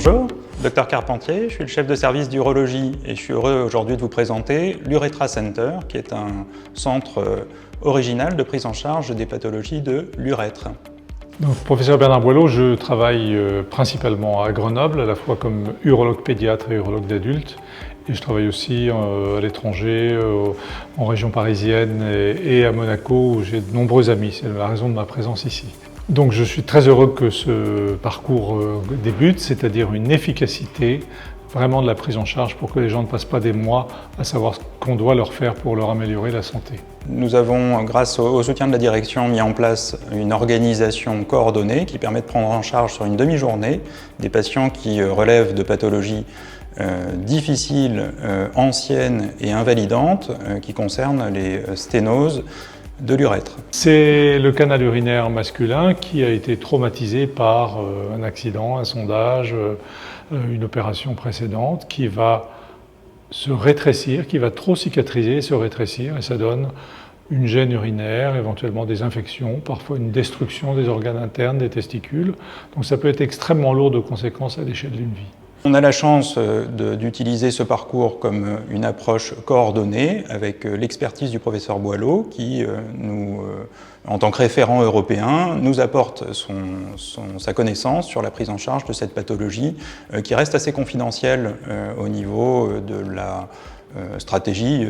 Bonjour, Dr Carpentier, je suis le chef de service d'urologie et je suis heureux aujourd'hui de vous présenter l'Urethra Center, qui est un centre original de prise en charge des pathologies de l'urètre. Donc, professeur Bernard Boileau, je travaille principalement à Grenoble, à la fois comme urologue pédiatre et urologue d'adulte. Et je travaille aussi à l'étranger, en région parisienne et à Monaco, où j'ai de nombreux amis. C'est la raison de ma présence ici. Donc je suis très heureux que ce parcours débute, c'est-à-dire une efficacité vraiment de la prise en charge pour que les gens ne passent pas des mois à savoir ce qu'on doit leur faire pour leur améliorer la santé. Nous avons, grâce au soutien de la direction, mis en place une organisation coordonnée qui permet de prendre en charge sur une demi-journée des patients qui relèvent de pathologies difficiles, anciennes et invalidantes qui concernent les sténoses de l'urètre. C'est le canal urinaire masculin qui a été traumatisé par un accident, un sondage, une opération précédente qui va se rétrécir, qui va trop cicatriser et se rétrécir, et ça donne une gêne urinaire, éventuellement des infections, parfois une destruction des organes internes, des testicules. Donc ça peut être extrêmement lourd de conséquences à l'échelle d'une vie. On a la chance d'utiliser ce parcours comme une approche coordonnée avec l'expertise du professeur Boileau qui, en tant que référent européen, nous apporte sa connaissance sur la prise en charge de cette pathologie qui reste assez confidentielle au niveau de la stratégie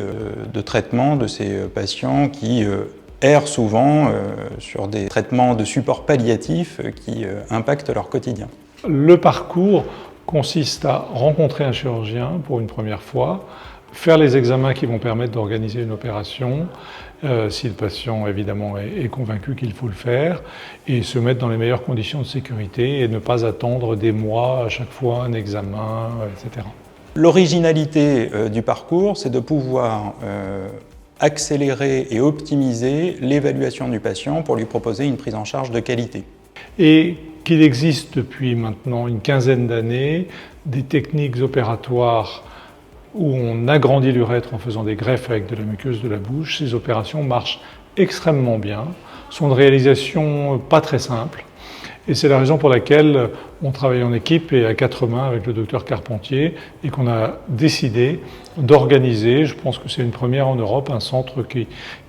de traitement de ces patients qui errent souvent sur des traitements de support palliatif qui impactent leur quotidien. Le parcours consiste à rencontrer un chirurgien pour une première fois, faire les examens qui vont permettre d'organiser une opération, si le patient évidemment est convaincu qu'il faut le faire, et se mettre dans les meilleures conditions de sécurité et ne pas attendre des mois à chaque fois un examen, etc. L'originalité du parcours, c'est de pouvoir accélérer et optimiser l'évaluation du patient pour lui proposer une prise en charge de qualité. Et qu'il existe depuis maintenant une quinzaine d'années des techniques opératoires où on agrandit l'urètre en faisant des greffes avec de la muqueuse de la bouche. Ces opérations marchent extrêmement bien, sont de réalisation pas très simple. Et c'est la raison pour laquelle on travaille en équipe et à quatre mains avec le docteur Carpentier et qu'on a décidé d'organiser, je pense que c'est une première en Europe, un centre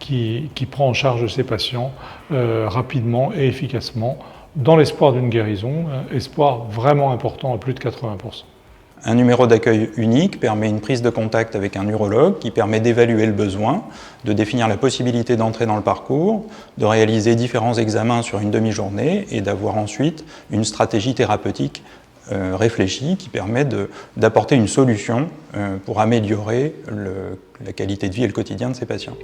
qui prend en charge ces patients rapidement et efficacement dans l'espoir d'une guérison, espoir vraiment important à plus de 80%. Un numéro d'accueil unique permet une prise de contact avec un urologue qui permet d'évaluer le besoin, de définir la possibilité d'entrer dans le parcours, de réaliser différents examens sur une demi-journée et d'avoir ensuite une stratégie thérapeutique réfléchie qui permet d'apporter une solution pour améliorer la qualité de vie et le quotidien de ces patients.